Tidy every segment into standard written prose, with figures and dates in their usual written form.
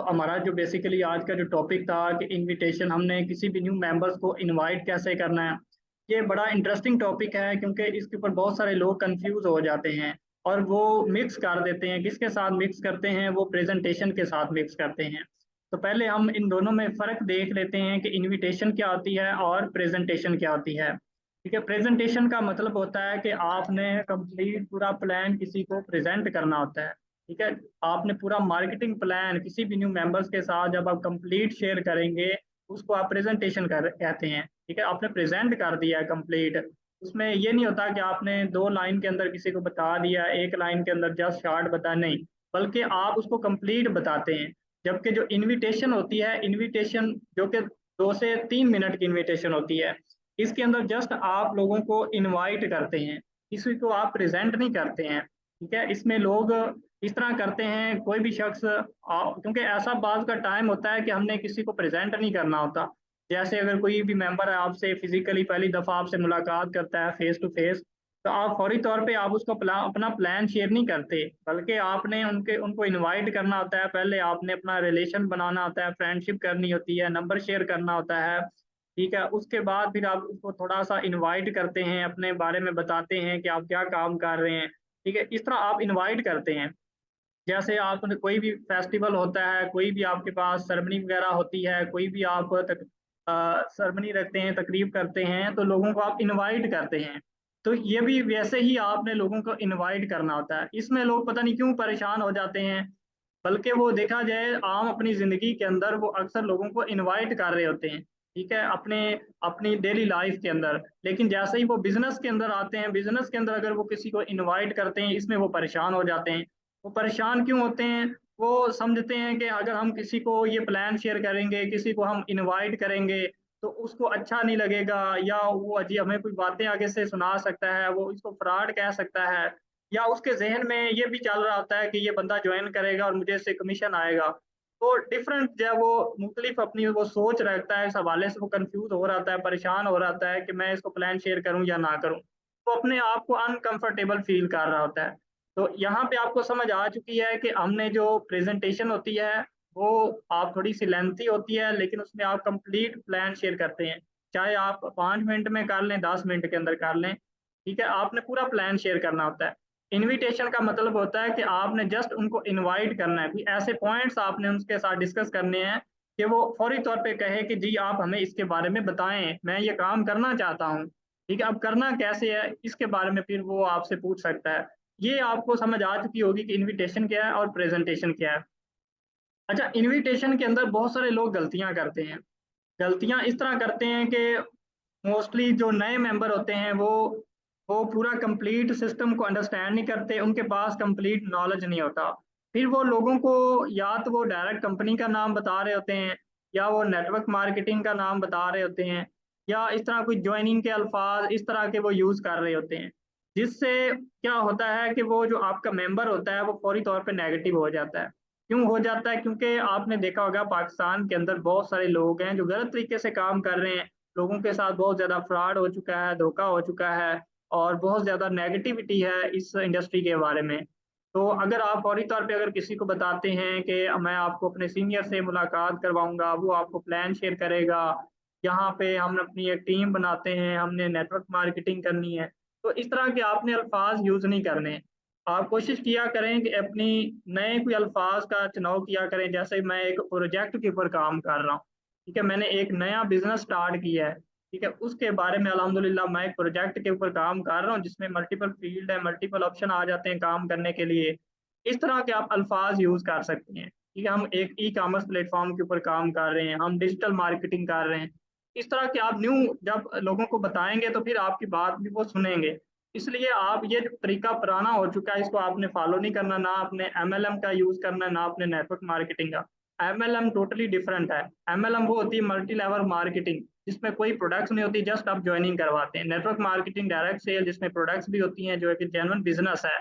हमारा जो बेसिकली आज का जो टॉपिक था कि इनविटेशन, हमने किसी भी न्यू मेंबर्स को इनवाइट कैसे करना है। ये बड़ा इंटरेस्टिंग टॉपिक है क्योंकि इसके ऊपर बहुत सारे लोग कंफ्यूज हो जाते हैं और वो मिक्स कर देते हैं। किसके साथ मिक्स करते हैं? वो प्रेजेंटेशन के साथ मिक्स करते हैं। तो पहले हम इन दोनों में फ़र्क देख लेते हैं कि इनविटेशन क्या होती है और प्रेजेंटेशन क्या होती है। ठीक है, प्रेजेंटेशन का मतलब होता है कि आपने कंप्लीट पूरा प्लान किसी को प्रेजेंट करना होता है। ठीक है, आपने पूरा मार्केटिंग प्लान किसी भी न्यू मेंबर्स के साथ जब आप कंप्लीट शेयर करेंगे, उसको आप प्रेजेंटेशन कर कहते हैं। ठीक है, आपने प्रेजेंट कर दिया है कंप्लीट। उसमें ये नहीं होता कि आपने 2 लाइन के अंदर किसी को बता दिया, 1 लाइन के अंदर जस्ट शॉर्ट बता, नहीं, बल्कि आप उसको कंप्लीट बताते हैं। जबकि जो इनविटेशन होती है, इनविटेशन जो कि 2 से 3 मिनट की इनविटेशन होती है, इसके अंदर जस्ट आप लोगों को इनवाइट करते हैं, किसी को आप प्रेजेंट नहीं करते हैं। ठीक है, इसमें लोग इस तरह करते हैं, कोई भी शख्स क्योंकि ऐसा बात का टाइम होता है कि हमने किसी को प्रेजेंट नहीं करना होता। जैसे अगर कोई भी मेंबर है आपसे फिजिकली पहली दफ़ा आपसे मुलाकात करता है फेस टू फेस, तो आप फौरी तौर पे आप उसको अपना प्लान शेयर नहीं करते, बल्कि आपने उनको इनवाइट करना होता है। पहले आपने अपना रिलेशन बनाना होता है, फ्रेंडशिप करनी होती है, नंबर शेयर करना होता है। ठीक है, उसके बाद फिर आप उसको थोड़ा सा इनवाइट करते हैं, अपने बारे में बताते हैं कि आप क्या काम कर रहे हैं। ठीक है, इस तरह आप इनवाइट करते हैं। जैसे आपने कोई भी फेस्टिवल होता है, कोई भी आपके पास सेरेमनी वगैरह होती है, कोई भी आप सेरेमनी रखते हैं, तकरीब करते हैं, तो लोगों को आप इनवाइट करते हैं। तो ये भी वैसे ही आपने लोगों को इनवाइट करना होता है। इसमें लोग पता नहीं क्यों परेशान हो जाते हैं, बल्कि वो देखा जाए आम अपनी ज़िंदगी के अंदर वो अक्सर लोगों को इनवाइट कर रहे होते हैं। ठीक है, अपने अपनी डेली लाइफ के अंदर। लेकिन जैसे ही वो बिज़नेस के अंदर आते हैं, बिज़नेस के अंदर अगर वो किसी को इनवाइट करते हैं, इसमें वो परेशान हो जाते हैं। वो परेशान क्यों होते हैं? वो समझते हैं कि अगर हम किसी को ये प्लान शेयर करेंगे, किसी को हम इनवाइट करेंगे, तो उसको अच्छा नहीं लगेगा, या वो अजी हमें कोई बातें आगे से सुना सकता है, वो इसको फ्रॉड कह सकता है, या उसके ज़हन में ये भी चल रहा होता है कि ये बंदा जॉइन करेगा और मुझे इससे कमीशन आएगा। तो डिफरेंट जो है वो मुख्तलिफ अपनी वो सोच रखता है, इस हवाले से वो कन्फ्यूज़ हो रहता है, परेशान हो रहता है कि मैं इसको प्लान शेयर करूँ या ना करूँ। वो अपने आप को अनकंफर्टेबल फ़ील कर रहा होता है। तो यहाँ पे आपको समझ आ चुकी है कि हमने जो प्रेज़ेंटेशन होती है, वो आप थोड़ी-सी लेंथी होती है, लेकिन उसमें आप कंप्लीट प्लान शेयर करते हैं। चाहे आप 5 मिनट में कर लें, 10 मिनट के अंदर कर लें, ठीक है? आपने पूरा प्लान शेयर करना होता है। इन्विटेशन का मतलब होता है कि आपने जस्ट उनको इनवाइट करना है, कोई ऐसे पॉइंट्स आपने उनके साथ डिस्कस करने हैं कि वो फौरी तौर पे कहे कि जी आप हमें इसके बारे में बताएँ, मैं ये काम करना चाहता हूँ। ठीक है, अब करना कैसे है, इसके बारे में फिर वो आपसे पूछ सकता है। ये आपको समझ आ चुकी होगी कि इन्विटेशन क्या है और प्रेज़ेंटेशन क्या है। अच्छा, इन्विटेशन के अंदर बहुत सारे लोग गलतियाँ करते हैं। गलतियाँ इस तरह करते हैं कि मोस्टली जो नए मेंबर होते हैं वो पूरा कंप्लीट सिस्टम को अंडरस्टैंड नहीं करते, उनके पास कंप्लीट नॉलेज नहीं होता। फिर वो लोगों को या तो वो डायरेक्ट कंपनी का नाम बता रहे होते हैं, या वो नेटवर्क मार्केटिंग का नाम बता रहे होते हैं, या इस तरह कोई जॉइनिंग के अल्फाज इस तरह के वो यूज़ कर रहे होते हैं। जिससे क्या होता है कि वो जो आपका मेंबर होता है वो फौरी तौर पे नेगेटिव हो जाता है। क्यों हो जाता है? क्योंकि आपने देखा होगा पाकिस्तान के अंदर बहुत सारे लोग हैं जो गलत तरीके से काम कर रहे हैं। लोगों के साथ बहुत ज़्यादा फ्रॉड हो चुका है, धोखा हो चुका है, और बहुत ज़्यादा नेगेटिविटी है इस इंडस्ट्री के बारे में। तो अगर आप फौरी तौर पे अगर किसी को बताते हैं कि मैं आपको अपने सीनियर से मुलाकात करवाऊँगा, वो आपको प्लान शेयर करेगा, यहाँ पे हम अपनी एक टीम बनाते हैं, हमने नेटवर्क मार्केटिंग करनी है, तो इस तरह के आपने अल्फाज यूज़ नहीं करने हैं। आप कोशिश किया करें कि अपनी नए कोई अल्फाज का चुनाव किया करें। जैसे मैं एक प्रोजेक्ट के ऊपर काम कर रहा हूँ, ठीक है, मैंने एक नया बिजनेस स्टार्ट किया है, ठीक है, उसके बारे में अल्हम्दुलिल्लाह मैं एक प्रोजेक्ट के ऊपर काम कर रहा हूँ जिसमें मल्टीपल फील्ड है, मल्टीपल ऑप्शन आ जाते हैं काम करने के लिए। इस तरह के आप अल्फाज यूज़ कर सकते हैं। ठीक है, हम एक ई कॉमर्स प्लेटफॉर्म के ऊपर काम कर रहे हैं, हम डिजिटल मार्केटिंग कर रहे हैं। इस तरह के आप न्यू जब लोगों को बताएंगे तो फिर आपकी बात भी वो सुनेंगे। इसलिए आप ये जो तरीका पुराना हो चुका है, इसको आपने फॉलो नहीं करना, ना आपने एमएलएम का यूज़ करना है, ना आपने नेटवर्क मार्केटिंग का। एमएलएम टोटली डिफरेंट है। एमएलएम वो होती है मल्टी लेवल मार्केटिंग, जिसमें कोई प्रोडक्ट्स नहीं होती, जस्ट आप जॉइनिंग करवाते हैं। नेटवर्क मार्केटिंग डायरेक्ट सेल, जिसमें प्रोडक्ट्स भी होती हैं, जो है कि जेन्युइन बिज़नेस है।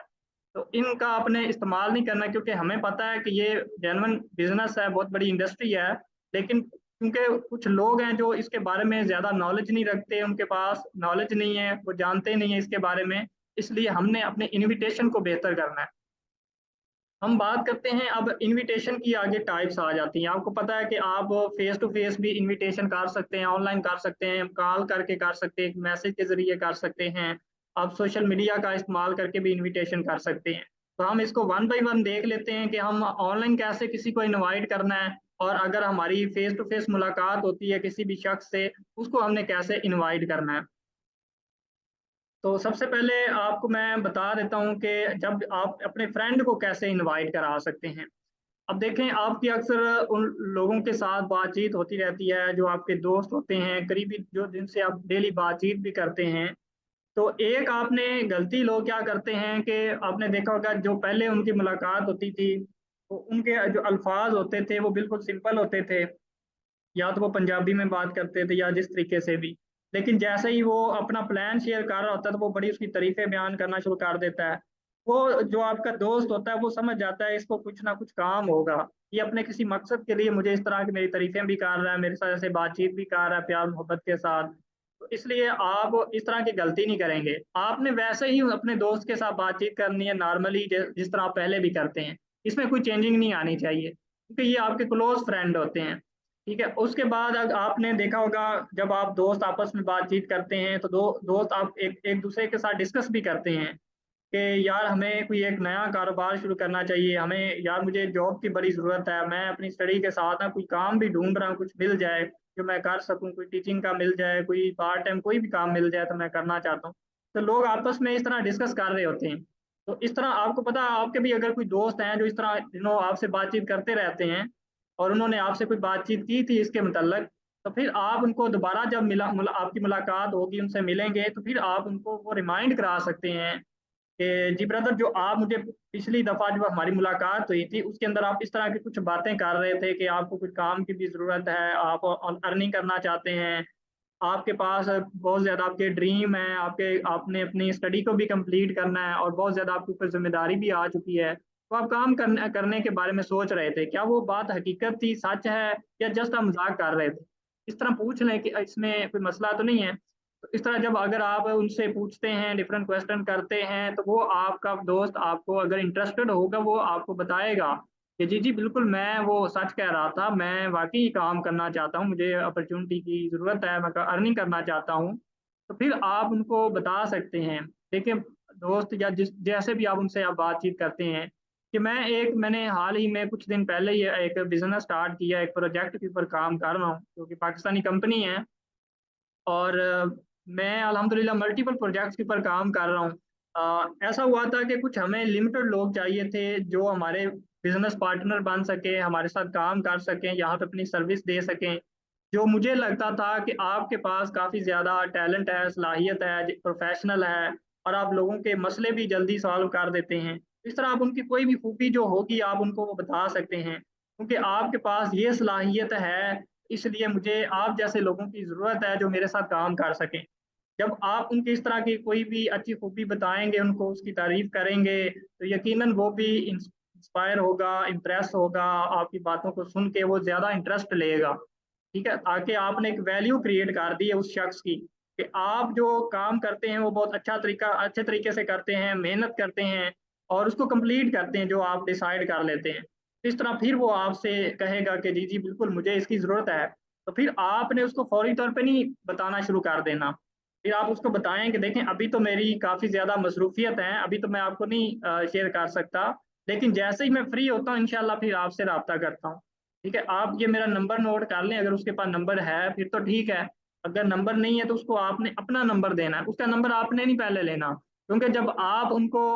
तो इनका आपने इस्तेमाल नहीं करना, क्योंकि हमें पता है कि ये जेन्युइन बिज़नेस है, बहुत बड़ी इंडस्ट्री है, लेकिन क्योंकि कुछ लोग हैं जो इसके बारे में ज़्यादा नॉलेज नहीं रखते, उनके पास नॉलेज नहीं है, वो जानते नहीं हैं इसके बारे में, इसलिए हमने अपने इन्विटेशन को बेहतर करना है। हम बात करते हैं अब इनविटेशन की। आगे टाइप्स आ जाती हैं। आपको पता है कि आप फेस टू फेस भी इनविटेशन कर सकते हैं, ऑनलाइन कर सकते हैं, कॉल करके कर सकते हैं, मैसेज के जरिए कर सकते हैं, आप सोशल मीडिया का इस्तेमाल करके भी इनविटेशन कर सकते हैं। तो हम इसको वन बाय वन देख लेते हैं कि हम ऑनलाइन कैसे किसी को इनवाइट करना है, और अगर हमारी फेस टू फेस मुलाकात होती है किसी भी शख्स से, उसको हमने कैसे इनवाइट करना है। तो सबसे पहले आपको मैं बता देता हूँ कि जब आप अपने फ्रेंड को कैसे इनवाइट करा सकते हैं। अब देखें, आपकी अक्सर उन लोगों के साथ बातचीत होती रहती है जो आपके दोस्त होते हैं, करीबी, जो जिनसे आप डेली बातचीत भी करते हैं। तो एक आपने गलती लोग क्या करते हैं कि आपने देखा होगा, जो पहले उनकी मुलाकात होती थी तो उनके जो अल्फाज होते थे वो बिल्कुल सिंपल होते थे, या तो वो पंजाबी में बात करते थे या जिस तरीके से भी। लेकिन जैसे ही वो अपना प्लान शेयर कर रहा होता है तो वो बड़ी उसकी तारीफें बयान करना शुरू कर देता है। वो जो आपका दोस्त होता है वो समझ जाता है इसको कुछ ना कुछ काम होगा, ये अपने किसी मकसद के लिए मुझे इस तरह की मेरी तारीफें भी कर रहा है, मेरे साथ ऐसे बातचीत भी कर रहा है प्यार मोहब्बत के साथ। तो इसलिए आप इस तरह की गलती नहीं करेंगे। आपने वैसे ही अपने दोस्त के साथ बातचीत करनी है नॉर्मली, जिस तरह आप पहले भी करते हैं। इसमें कोई चेंजिंग नहीं आनी चाहिए, क्योंकि ये आपके क्लोज फ्रेंड होते हैं। ठीक है, उसके बाद आपने देखा होगा, जब आप दोस्त आपस में बातचीत करते हैं तो दोस्त आप एक एक दूसरे के साथ डिस्कस भी करते हैं कि यार हमें कोई एक नया कारोबार शुरू करना चाहिए, हमें यार मुझे जॉब की बड़ी ज़रूरत है, मैं अपनी स्टडी के साथ ना कोई काम भी ढूंढ रहा हूँ, कुछ मिल जाए जो मैं कर सकूँ, कोई टीचिंग का मिल जाए, कोई पार्ट टाइम कोई भी काम मिल जाए तो मैं करना चाहता हूँ। तो लोग आपस में इस तरह डिस्कस कर रहे होते हैं। तो इस तरह आपको पता है, आपके भी अगर कोई दोस्त हैं जो इस तरह आपसे बातचीत करते रहते हैं और उन्होंने आपसे कोई बातचीत की थी इसके मतलब, तो फिर आप उनको दोबारा जब आपकी मुलाकात होगी, उनसे मिलेंगे, तो फिर आप उनको वो रिमाइंड करा सकते हैं कि जी ब्रदर, जो आप मुझे पिछली दफ़ा जब हमारी मुलाकात हुई थी उसके अंदर आप इस तरह की कुछ बातें कर रहे थे कि आपको कुछ काम की भी ज़रूरत है, आप अर्निंग करना चाहते हैं, आपके पास बहुत ज़्यादा आपके ड्रीम हैं, आपके आपने अपनी स्टडी को भी कंप्लीट करना है और बहुत ज़्यादा आपके ऊपर ज़िम्मेदारी भी आ चुकी है। तो आप काम करने करने के बारे में सोच रहे थे। क्या वो बात हकीकत थी, सच है, या जस्ट आप मज़ाक कर रहे थे? इस तरह पूछ लें कि इसमें कोई मसला तो नहीं है। तो इस तरह जब अगर आप उनसे पूछते हैं, डिफरेंट क्वेश्चन करते हैं, तो वो आपका दोस्त आपको अगर इंटरेस्टेड होगा, वो आपको बताएगा कि जी, जी, बिल्कुल मैं वो सच कह रहा था, मैं वाक़ई काम करना चाहता हूँ, मुझे अपॉर्च्युनिटी की ज़रूरत है, मैं अर्निंग करना चाहता हूँ। तो फिर आप उनको बता सकते हैं। देखिए, दोस्त या जिस जैसे भी आप उनसे आप बातचीत करते हैं, कि मैंने हाल ही में कुछ दिन पहले ही एक बिज़नेस स्टार्ट किया, एक प्रोजेक्ट के ऊपर काम कर रहा हूँ, जो कि पाकिस्तानी कंपनी है। और मैं अल्हम्दुलिल्लाह मल्टीपल प्रोजेक्ट्स के ऊपर काम कर रहा हूँ। ऐसा हुआ था कि कुछ हमें लिमिटेड लोग चाहिए थे जो हमारे बिजनेस पार्टनर बन सके, हमारे साथ काम कर सकें, यहाँ पे अपनी सर्विस दे सकें। जो मुझे लगता था कि आपके पास काफ़ी ज़्यादा टैलेंट है, सलाहियत है, प्रोफेशनल है, और आप लोगों के मसले भी जल्दी सॉल्व कर देते हैं। इस तरह आप उनकी कोई भी खूबी जो होगी आप उनको वो बता सकते हैं, क्योंकि आपके पास ये सलाहियत है, इसलिए मुझे आप जैसे लोगों की ज़रूरत है जो मेरे साथ काम कर सकें। जब आप उनकी इस तरह की कोई भी अच्छी खूबी बताएँगे, उनको उसकी तारीफ़ करेंगे, तो यकीनन वो भी इंस्पायर होगा, इम्प्रेस होगा, आपकी बातों को सुन के वो ज़्यादा इंटरेस्ट लेगा। ठीक है? ताकि आपने एक वैल्यू क्रिएट कर दी है उस शख्स की, कि आप जो काम करते हैं वो बहुत अच्छे तरीके से करते हैं, मेहनत करते हैं और उसको कंप्लीट करते हैं जो आप डिसाइड कर लेते हैं। इस तरह फिर वो आपसे कहेगा कि जी, जी, बिल्कुल मुझे इसकी ज़रूरत है। तो फिर आपने उसको फ़ौरी तौर पे नहीं बताना शुरू कर देना। फिर आप उसको बताएँ कि देखें, अभी तो मेरी काफ़ी ज़्यादा मसरूफ़ियत है, अभी तो मैं आपको नहीं शेयर कर सकता, लेकिन जैसे ही मैं फ्री होता हूँ इंशाल्लाह फिर आपसे राब्ता करता हूँ। ठीक है? आप ये मेरा नंबर नोट कर लें, अगर उसके पास नंबर है फिर तो ठीक है, अगर नंबर नहीं है तो उसको आपने अपना नंबर देना है, उसका नंबर आपने नहीं पहले लेना, क्योंकि जब आप उनको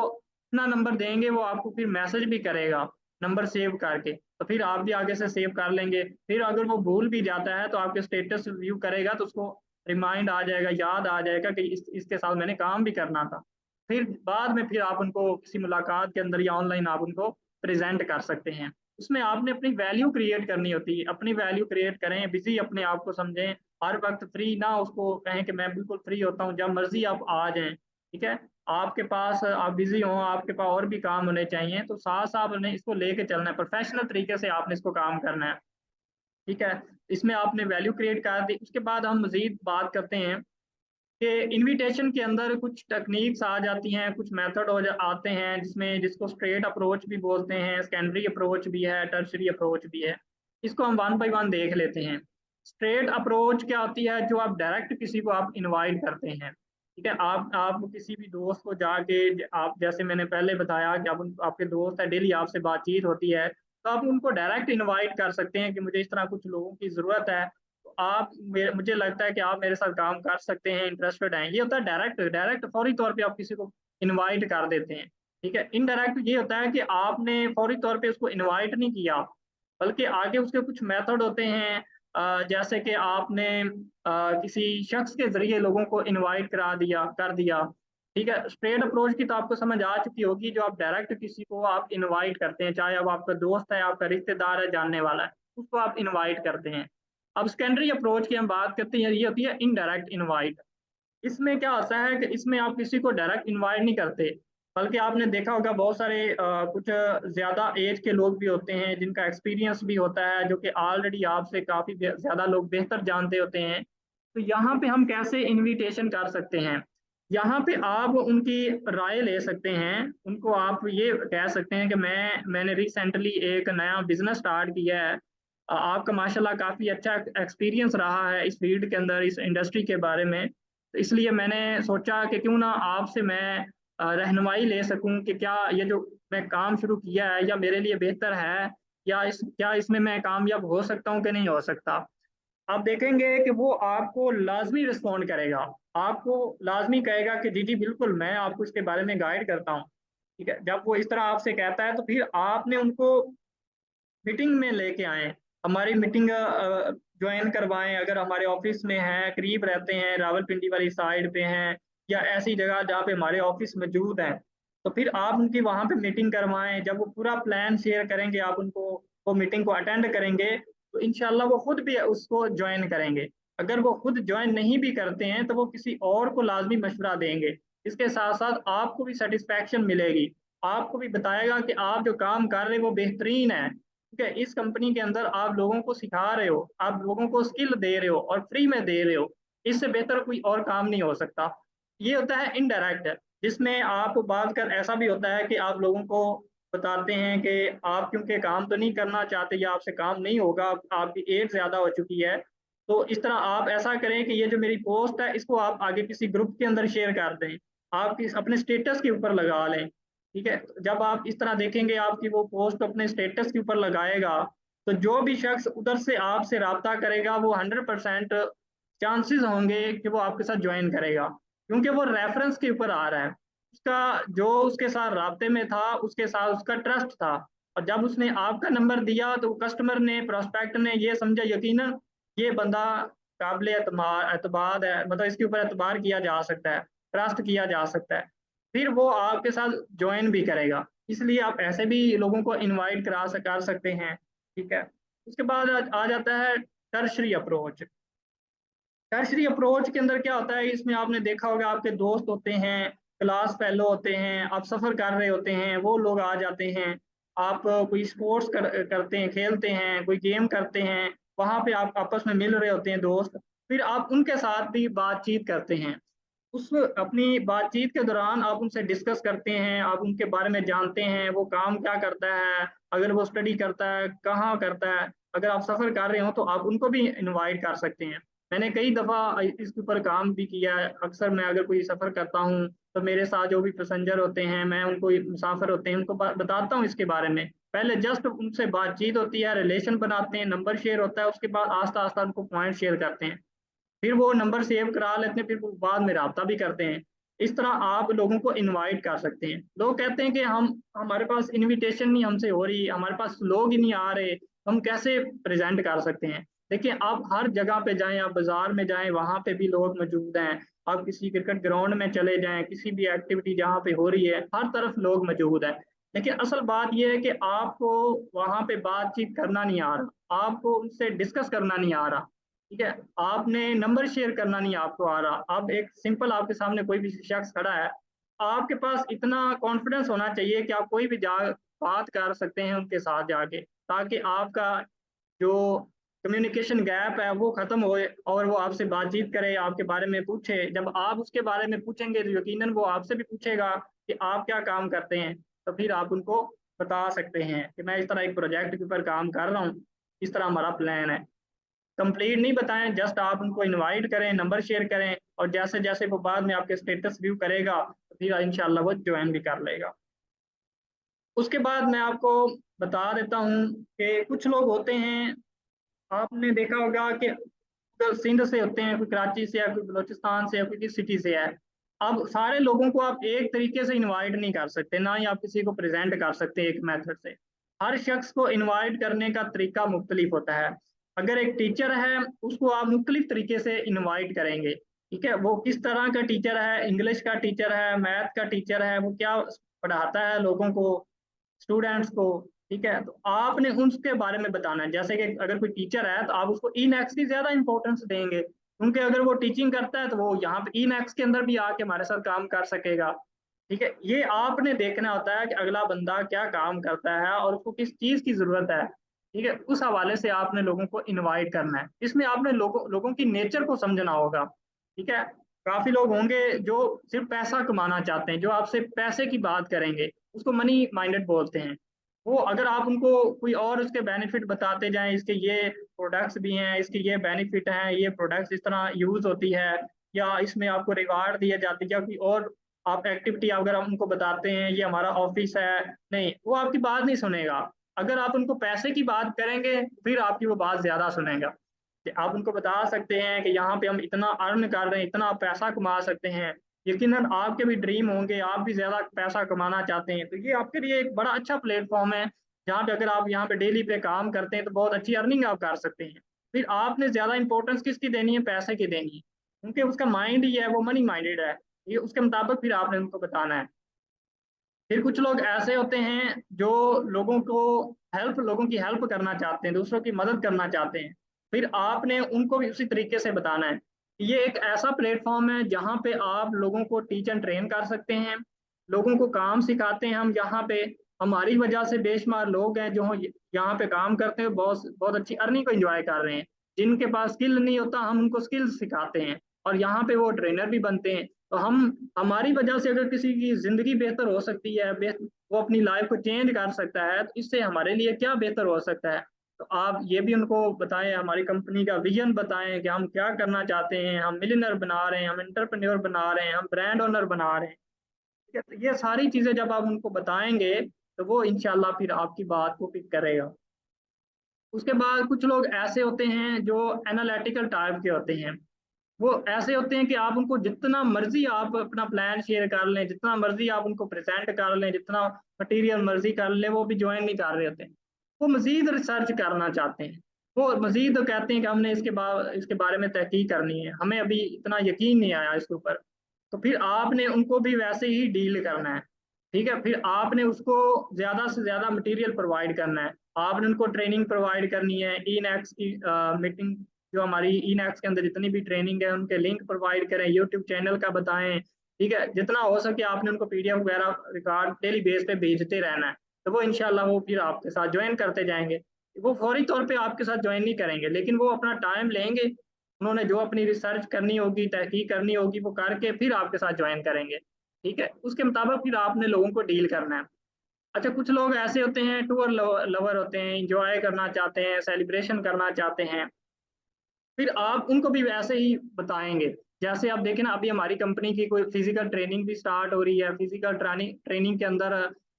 अपना नंबर देंगे वो आपको फिर मैसेज भी करेगा, नंबर सेव करके, तो फिर आप भी आगे से सेव कर लेंगे। फिर अगर वो भूल भी जाता है तो आपके स्टेटस व्यू करेगा तो उसको रिमाइंड आ जाएगा, याद आ जाएगा कि इसके साथ मैंने काम भी करना था। फिर बाद में फिर आप उनको किसी मुलाकात के अंदर या ऑनलाइन आप उनको प्रेज़ेंट कर सकते हैं। उसमें आपने अपनी वैल्यू क्रिएट करनी होती है, अपनी वैल्यू क्रिएट करें, बिज़ी अपने आप को समझें, हर वक़्त फ्री ना उसको कहें कि मैं बिल्कुल फ्री होता हूँ, जब मर्ज़ी आप आ जाएँ, ठीक है? आपके पास आप बिज़ी हों, आपके पास और भी काम होने चाहिए, तो साथ-साथ आपने इसको लेके चलना है, प्रोफ़ेशनल तरीके से आपने इसको काम करना है, ठीक है? इसमें आपने वैल्यू क्रिएट कर दी, उसके बाद हम मज़ीद बात करते हैं कि इनविटेशन के अंदर कुछ टेक्निक्स आ जाती हैं, कुछ मेथड आते हैं जिसको स्ट्रेट अप्रोच भी बोलते हैं, सेकेंडरी अप्रोच भी है, टर्शरी अप्रोच भी है। इसको हम वन बाय वन देख लेते हैं। स्ट्रेट अप्रोच क्या होती है? जो आप डायरेक्ट किसी को आप इनवाइट करते हैं, ठीक है। आप किसी भी दोस्त को जाके, आप जैसे मैंने पहले बताया कि आपके दोस्त है, डेली आपसे बातचीत होती है, तो आप उनको डायरेक्ट इनवाइट कर सकते हैं कि मुझे इस तरह कुछ लोगों की ज़रूरत है, तो मुझे लगता है कि आप मेरे साथ काम कर सकते हैं, इंटरेस्टेड हैं। ये होता है डायरेक्ट। डायरेक्ट फौरी तौर पे आप किसी को इनवाइट कर देते हैं, ठीक है। इनडायरेक्ट ये होता है कि आपने फौरी तौर पे उसको इनवाइट नहीं किया, बल्कि आगे उसके कुछ मेथड होते हैं, जैसे कि आपने किसी शख्स के जरिए लोगों को इनवाइट कर दिया, ठीक है। स्ट्रेट अप्रोच की तो आपको समझ आ चुकी होगी, जो आप डायरेक्ट किसी को आप इनवाइट करते हैं, चाहे अब आपका दोस्त है, आपका रिश्तेदार है, जानने वाला है, उसको आप इनवाइट करते हैं। अब सेकेंडरी अप्रोच की हम बात करते हैं, ये होती है इनडायरेक्ट इनवाइट। इसमें क्या होता है कि इसमें आप किसी को डायरेक्ट इनवाइट नहीं करते, बल्कि आपने देखा होगा बहुत सारे कुछ ज़्यादा एज के लोग भी होते हैं, जिनका एक्सपीरियंस भी होता है, जो कि ऑलरेडी आपसे काफ़ी ज़्यादा लोग बेहतर जानते होते हैं। तो यहाँ पे हम कैसे इनविटेशन कर सकते हैं? यहाँ पे आप उनकी राय ले सकते हैं। उनको आप ये कह सकते हैं कि मैंने रिसेंटली एक नया बिजनेस स्टार्ट किया है। आपका माशाल्लाह काफ़ी अच्छा एक्सपीरियंस रहा है इस फील्ड के अंदर, इस इंडस्ट्री के बारे में, तो इसलिए मैंने सोचा कि क्यों ना आपसे मैं रहनुमाई ले सकूं कि क्या ये जो मैं काम शुरू किया है, या मेरे लिए बेहतर है, या क्या इसमें मैं कामयाब हो सकता हूं कि नहीं हो सकता। आप देखेंगे कि वो आपको लाजमी रिस्पॉन्ड करेगा, आपको लाजमी कहेगा कि जी जी बिल्कुल, मैं आपको इसके बारे में गाइड करता हूँ, ठीक है। जब वो इस तरह आपसे कहता है, तो फिर आपने उनको मीटिंग में लेके आए, हमारी मीटिंग ज्वाइन करवाएं। अगर हमारे ऑफिस में हैं, करीब रहते हैं, रावलपिंडी वाली साइड पे हैं, या ऐसी जगह जहाँ पे हमारे ऑफिस मौजूद है, तो फिर आप उनकी वहाँ पे मीटिंग करवाएं। जब वो पूरा प्लान शेयर करेंगे, आप उनको वो मीटिंग को अटेंड करेंगे, तो इंशाल्लाह वो खुद भी उसको ज्वाइन करेंगे। अगर वो खुद ज्वाइन नहीं भी करते हैं, तो वो किसी और को लाजमी मशवरा देंगे। इसके साथ साथ आपको भी सेटिस्फैक्शन मिलेगी, आपको भी बताएगा कि आप जो काम कर रहे हैं वो बेहतरीन है, ठीक है। इस कंपनी के अंदर आप लोगों को सिखा रहे हो, आप लोगों को स्किल दे रहे हो और फ्री में दे रहे हो, इससे बेहतर कोई और काम नहीं हो सकता। ये होता है इनडायरेक्ट, जिसमें आप बात कर ऐसा भी होता है कि आप लोगों को बताते हैं कि आप क्योंकि काम तो नहीं करना चाहते, या आपसे काम नहीं होगा, आपकी एज ज़्यादा हो चुकी है, तो इस तरह आप ऐसा करें कि ये जो मेरी पोस्ट है, इसको आप आगे किसी ग्रुप के अंदर शेयर कर दें, आप अपने स्टेटस के ऊपर लगा लें, ठीक है। जब आप इस तरह देखेंगे, आपकी वो पोस्ट अपने स्टेटस के ऊपर लगाएगा, तो जो भी शख्स उधर से आपसे रब्ता करेगा, वो 100% चांसेस होंगे कि वो आपके साथ ज्वाइन करेगा, क्योंकि वो रेफरेंस के ऊपर आ रहा है। उसका जो उसके साथ राब्ते में था, उसके साथ उसका ट्रस्ट था, और जब उसने आपका नंबर दिया, तो कस्टमर ने, प्रोस्पेक्ट ने ये समझा यकीनन ये बंदा काबिल एतबार है, मतलब इसके ऊपर एतबार किया जा सकता है, ट्रस्ट किया जा सकता है, फिर वो आपके साथ ज्वाइन भी करेगा। इसलिए आप ऐसे भी लोगों को इनवाइट कर सकते हैं, ठीक है। उसके बाद आ जाता है टर्शरी अप्रोच। टर्शरी अप्रोच के अंदर क्या होता है? इसमें आपने देखा होगा, आपके दोस्त होते हैं, क्लास फेलो होते हैं, आप सफ़र कर रहे होते हैं, वो लोग आ जाते हैं। आप कोई स्पोर्ट्स करते हैं, खेलते हैं, कोई गेम करते हैं, वहाँ पे आप आपस में मिल रहे होते हैं दोस्त, फिर आप उनके साथ भी बातचीत करते हैं। उस अपनी बातचीत के दौरान आप उनसे डिस्कस करते हैं, आप उनके बारे में जानते हैं, वो काम क्या करता है, अगर वो स्टडी करता है, कहाँ करता है। अगर आप सफ़र कर रहे हो, तो आप उनको भी इनवाइट कर सकते हैं। मैंने कई दफ़ा इसके ऊपर काम भी किया है। अक्सर मैं अगर कोई सफ़र करता हूँ, तो मेरे साथ जो भी पैसेंजर होते हैं, मैं उनको, मुसाफिर होते हैं, उनको बताता हूँ इसके बारे में। पहले जस्ट उनसे बातचीत होती है, रिलेशन बनाते हैं, नंबर शेयर होता है, उसके बाद आस्ता आस्ता उनको पॉइंट शेयर करते हैं, फिर वो नंबर सेव करा लेते हैं, फिर वो बाद में राब्ता भी करते हैं। इस तरह आप लोगों को इनवाइट कर सकते हैं। लोग कहते हैं कि हमारे पास इनविटेशन नहीं हमसे हो रही, हमारे पास लोग ही नहीं आ रहे, हम कैसे प्रेजेंट कर सकते हैं? देखिए, आप हर जगह पे जाएं, आप बाजार में जाएं, वहाँ पे भी लोग मौजूद हैं। आप किसी क्रिकेट ग्राउंड में चले जाएं, किसी भी एक्टिविटी जहाँ पे हो रही है, हर तरफ लोग मौजूद हैं। लेकिन असल बात यह है कि आपको वहाँ पे बातचीत करना नहीं आ रहा, आपको उनसे डिस्कस करना नहीं आ रहा, ठीक है। आपने नंबर शेयर करना नहीं आपको आ रहा। अब एक सिंपल, आपके सामने कोई भी शख्स खड़ा है, आपके पास इतना कॉन्फिडेंस होना चाहिए कि आप कोई भी जा बात कर सकते हैं उनके साथ जाके, ताकि आपका जो कम्युनिकेशन गैप है वो खत्म होए और वो आपसे बातचीत करे, आपके बारे में पूछे। जब आप उसके बारे में पूछेंगे तो यकीनन वो आपसे भी पूछेगा कि आप क्या काम करते हैं, तो फिर आप उनको बता सकते हैं कि मैं इस तरह एक प्रोजेक्ट के ऊपर काम कर रहा हूँ, इस तरह हमारा प्लान है। कंप्लीट नहीं बताएं, जस्ट आप उनको इनवाइट करें, नंबर शेयर करें, और जैसे जैसे वो बाद में आपके स्टेटस व्यू करेगा तो फिर इंशाल्लाह वो ज्वाइन भी कर लेगा। उसके बाद मैं आपको बता देता हूँ कि कुछ लोग होते हैं, आपने देखा होगा कि तो सिंध से होते हैं, कोई कराची से है, कोई बलोचिस्तान से है, कोई किस सिटी से है। अब सारे लोगों को आप एक तरीके से इनवाइट नहीं कर सकते, ना ही आप किसी को प्रेजेंट कर सकते एक मेथड से। हर शख्स को इनवाइट करने का तरीका मुख्तलिफ होता है। अगर एक टीचर है उसको आप मुख्तलिफ तरीके से इनवाइट करेंगे, ठीक है, वो किस तरह का टीचर है, इंग्लिश का टीचर है, मैथ का टीचर है, वो क्या पढ़ाता है लोगों को, स्टूडेंट्स को, ठीक है, तो आपने उसके बारे में बताना है। जैसे कि अगर कोई टीचर है तो आप उसको ई नेक्स की ज्यादा इंपॉर्टेंस देंगे, क्योंकि अगर वो टीचिंग करता है तो वो यहाँ पे ई नेक्स के अंदर भी आके हमारे साथ काम कर सकेगा। ठीक है, ये आपने देखना होता है कि अगला बंदा क्या काम करता है और उसको किस चीज की जरूरत है। ठीक है, उस हवाले से आपने लोगों को इनवाइट करना है। इसमें आपने लोगों की नेचर को समझना होगा। ठीक है, काफी लोग होंगे जो सिर्फ पैसा कमाना चाहते हैं, जो आपसे पैसे की बात करेंगे, उसको मनी माइंडेड बोलते हैं। वो अगर आप उनको कोई और उसके बेनिफिट बताते जाएं, इसके ये प्रोडक्ट्स भी हैं, इसके ये बेनिफिट हैं, ये प्रोडक्ट्स इस तरह यूज होती है, या इसमें आपको रिवार्ड दिया जाती है, या कोई और आप एक्टिविटी अगर आप उनको बताते हैं, ये हमारा ऑफिस है, नहीं, वो आपकी बात नहीं सुनेगा। अगर आप उनको पैसे की बात करेंगे फिर आपकी वो बात ज्यादा सुनेगा। कि आप उनको बता सकते हैं कि यहाँ पे हम इतना अर्न कर रहे हैं, इतना पैसा कमा सकते हैं, यकीनन आपके भी ड्रीम होंगे, आप भी ज्यादा पैसा कमाना चाहते हैं, तो ये आपके लिए एक बड़ा अच्छा प्लेटफॉर्म है जहाँ पे अगर आप यहाँ पे डेली पे काम करते हैं तो बहुत अच्छी अर्निंग आप कर सकते हैं। फिर आपने ज्यादा इंपॉर्टेंस किसकी देनी है, पैसे की देनी है, क्योंकि उसका माइंड ही है वो मनी माइंडेड है, ये उसके मुताबिक फिर आपने उनको बताना है। फिर कुछ लोग ऐसे होते हैं जो लोगों की हेल्प करना चाहते हैं, दूसरों की मदद करना चाहते हैं, फिर आपने उनको भी उसी तरीके से बताना है। ये एक ऐसा प्लेटफॉर्म है जहाँ पे आप लोगों को टीच एंड ट्रेन कर सकते हैं, लोगों को काम सिखाते हैं। हम यहाँ पे हमारी वजह से बेशुमार लोग हैं जो यहाँ पे काम करते हैं, बहुत बहुत अच्छी अर्निंग को एंजॉय कर रहे हैं। जिनके पास स्किल नहीं होता हम उनको स्किल सिखाते हैं, और यहाँ पे वो ट्रेनर भी बनते हैं। तो हम हमारी वजह से अगर किसी की जिंदगी बेहतर हो सकती है, वो अपनी लाइफ को चेंज कर सकता है, तो इससे हमारे लिए क्या बेहतर हो सकता है। तो आप ये भी उनको बताएं, हमारी कंपनी का विजन बताएं कि हम क्या करना चाहते हैं, हम मिलियनर बना रहे हैं, हम एंटरप्रेन्योर बना रहे हैं, हम ब्रांड ओनर बना रहे हैं। ठीक है, तो ये सारी चीजें जब आप उनको बताएंगे तो वो इंशाल्लाह फिर आपकी बात को पिक करेगा। उसके बाद कुछ लोग ऐसे होते हैं जो एनालिटिकल टाइप के होते हैं। वो ऐसे होते हैं कि आप उनको जितना मर्जी आप अपना प्लान शेयर कर लें, जितना मर्जी आप उनको प्रेजेंट कर लें, जितना मटेरियल मर्जी कर लें, वो भी ज्वाइन नहीं कर रहे होते हैं। वो मजीद रिसर्च करना चाहते हैं, वो मजीद कहते हैं कि हमने इसके बारे में तहकीक करनी है, हमें अभी इतना यकीन नहीं आया इसके ऊपर। तो फिर आपने उनको भी वैसे ही डील करना है। ठीक है, फिर आपने उसको ज्यादा से ज्यादा मटेरियल प्रोवाइड करना है, आपने उनको ट्रेनिंग प्रोवाइड करनी है। ई नेक्स की मीटिंग, जो हमारी ई नेक्स के अंदर जितनी भी ट्रेनिंग है उनके लिंक प्रोवाइड करें, यूट्यूब चैनल का बताएं। ठीक है, जितना हो सके आपने उनको पीडीएफ वगैरह रिकॉर्ड डेली बेस पे भेजते रहना है, तो वो इंशाल्लाह वो फिर आपके साथ ज्वाइन करते जाएंगे। वो फौरी तौर पे आपके साथ ज्वाइन नहीं करेंगे, लेकिन वो अपना टाइम लेंगे, उन्होंने जो अपनी रिसर्च करनी होगी, तहकीक करनी होगी, वो करके फिर आपके साथ ज्वाइन करेंगे। ठीक है, उसके मुताबिक फिर आपने लोगों को डील करना है। अच्छा, कुछ लोग ऐसे होते हैं टूर लवर होते हैं, इंजॉय करना चाहते हैं, सेलिब्रेशन करना चाहते हैं, फिर आप उनको भी वैसे ही बताएंगे। जैसे आप देखें ना, अभी हमारी कंपनी की कोई फिजिकल ट्रेनिंग भी स्टार्ट हो रही है। फिजिकल ट्रेनिंग ट्रेनिंग के अंदर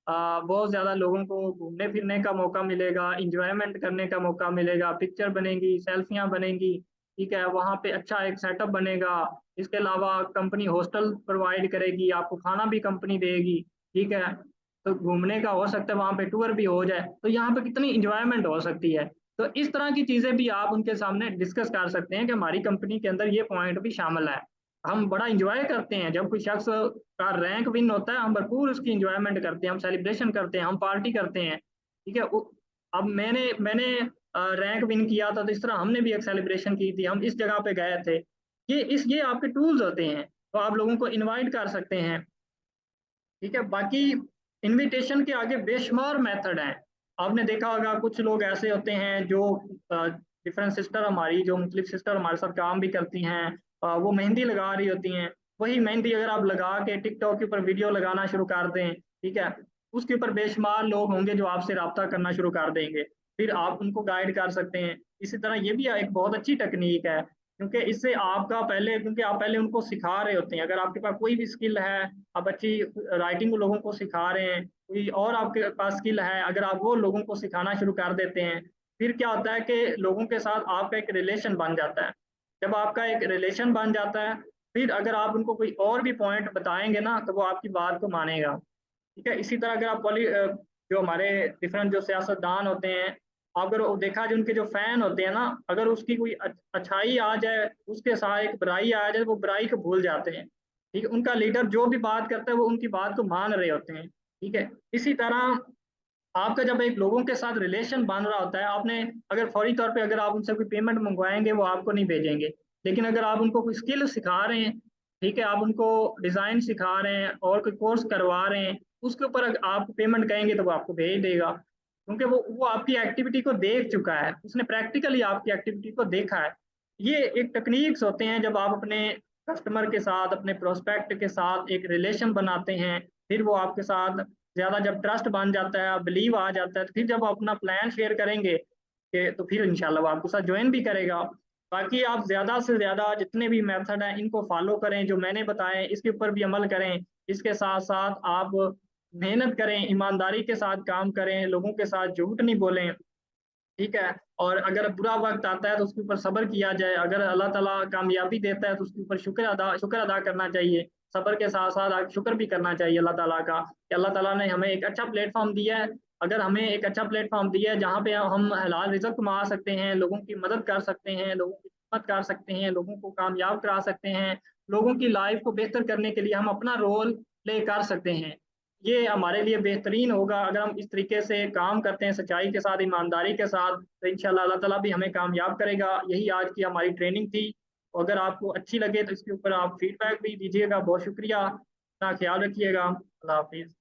बहुत ज्यादा लोगों को घूमने फिरने का मौका मिलेगा, इंजॉयमेंट करने का मौका मिलेगा, पिक्चर बनेगी, सेल्फियां बनेंगी। ठीक है, वहाँ पे अच्छा एक सेटअप बनेगा। इसके अलावा कंपनी हॉस्टल प्रोवाइड करेगी, आपको खाना भी कंपनी देगी। ठीक है, तो घूमने का हो सकता है, वहाँ पे टूर भी हो जाए, तो यहाँ पे कितनी इंजॉयमेंट हो सकती है। तो इस तरह की चीजें भी आप उनके सामने डिस्कस कर सकते हैं कि हमारी कंपनी के अंदर ये पॉइंट भी शामिल है। हम बड़ा इंजॉय करते हैं जब कोई शख्स का रैंक विन होता है, हम भरपूर उसकी इंजॉयमेंट करते हैं, हम सेलिब्रेशन करते हैं, हम पार्टी करते हैं। ठीक है, अब मैंने मैंने रैंक विन किया था, तो इस तरह हमने भी एक सेलिब्रेशन की थी, हम इस जगह पे गए थे। ये आपके टूल्स होते हैं, तो आप लोगों को इनवाइट कर सकते हैं। ठीक है, बाकी इनविटेशन के आगे बेशुमार मेथड हैं। आपने देखा होगा कुछ लोग ऐसे होते हैं जो डिफरेंट सिस्टर हमारी जो मुख्तलिफ सिस्टर हमारे साथ काम भी करती हैं, वो मेहंदी लगा रही होती हैं। वही मेहंदी अगर आप लगा के टिकटॉक के ऊपर वीडियो लगाना शुरू कर दें, ठीक है, उसके ऊपर बेशुमार लोग होंगे जो आपसे रब्ता करना शुरू कर देंगे। फिर आप उनको गाइड कर सकते हैं। इसी तरह ये भी एक बहुत अच्छी टेक्नीक है, क्योंकि इससे आपका पहले, क्योंकि आप पहले उनको सिखा रहे होते हैं। अगर आपके पास कोई भी स्किल है, आप अच्छी राइटिंग लोगों को सिखा रहे हैं, कोई और आपके पास स्किल है, अगर आप वो लोगों को सिखाना शुरू कर देते हैं, फिर क्या होता है कि लोगों के साथ आपका एक रिलेशन बन जाता है। जब आपका एक रिलेशन बन जाता है, फिर अगर आप उनको कोई और भी पॉइंट बताएंगे ना, तो वो आपकी बात को मानेगा। ठीक है, इसी तरह अगर आप जो हमारे डिफरेंट जो सियासतदान होते हैं, अगर वो देखा जो उनके जो फैन होते हैं ना, अगर उसकी कोई अच्छाई आ जाए, उसके साथ एक बुराई आ जाए, वो बुराई को भूल जाते हैं। ठीक है, उनका लीडर जो भी बात करता है वो उनकी बात को मान रहे होते हैं। ठीक है, इसी तरह आपका जब एक लोगों के साथ रिलेशन बन रहा होता है, आपने अगर फौरी तौर पे अगर आप उनसे कोई पेमेंट मंगवाएंगे, वो आपको नहीं भेजेंगे। लेकिन अगर आप उनको कोई स्किल सिखा रहे हैं, ठीक है, आप उनको डिज़ाइन सिखा रहे हैं और कोई कोर्स करवा रहे हैं, उसके ऊपर अगर आप पेमेंट कहेंगे तो वो आपको भेज देगा, क्योंकि वो आपकी एक्टिविटी को देख चुका है, उसने प्रैक्टिकली आपकी एक्टिविटी को देखा है। ये एक टेक्निक्स होते हैं, जब आप अपने कस्टमर के साथ, अपने प्रोस्पेक्ट के साथ एक रिलेशन बनाते हैं, फिर वो आपके साथ ज़्यादा जब ट्रस्ट बन जाता है, बिलीव आ जाता है, तो फिर जब आप अपना प्लान शेयर करेंगे कि तो फिर इंशाल्लाह वो आपके साथ ज्वाइन भी करेगा। बाकी आप ज़्यादा से ज़्यादा जितने भी मेथड हैं इनको फॉलो करें, जो मैंने बताए इसके ऊपर भी अमल करें। इसके साथ-साथ आप मेहनत करें, ईमानदारी के साथ काम करें, लोगों के साथ झूठ नहीं बोलें। ठीक है? और अगर बुरा वक़्त आता है तो उसके ऊपर सब्र किया जाए, अगर अल्लाह ताला कामयाबी देता है तो उसके ऊपर शुक्र अदा करना चाहिए। सब्र के साथ-साथ शुक्र भी करना चाहिए अल्लाह ताला का, कि अल्लाह ताला ने हमें एक अच्छा प्लेटफ़ॉर्म दिया है। अगर हमें एक अच्छा प्लेटफ़ॉर्म दिया है जहाँ पे हम हलाल रिज़्क कमा सकते हैं, लोगों की मदद कर सकते हैं, लोगों की खिदमत कर सकते हैं, लोगों को कामयाब करा सकते हैं, लोगों की लाइफ़ को बेहतर करने के लिए हम अपना रोल प्ले कर सकते हैं। ये हमारे लिए बेहतरीन होगा अगर हम इस तरीके से काम करते हैं, सच्चाई के साथ, ईमानदारी के साथ, तो इंशाल्लाह अल्लाह ताला भी हमें कामयाब करेगा। यही आज की हमारी ट्रेनिंग थी। अगर आपको अच्छी लगे तो इसके ऊपर आप फीडबैक भी दीजिएगा। बहुत शुक्रिया। अपना ख्याल रखिएगा। अल्लाह हाफ़िज़।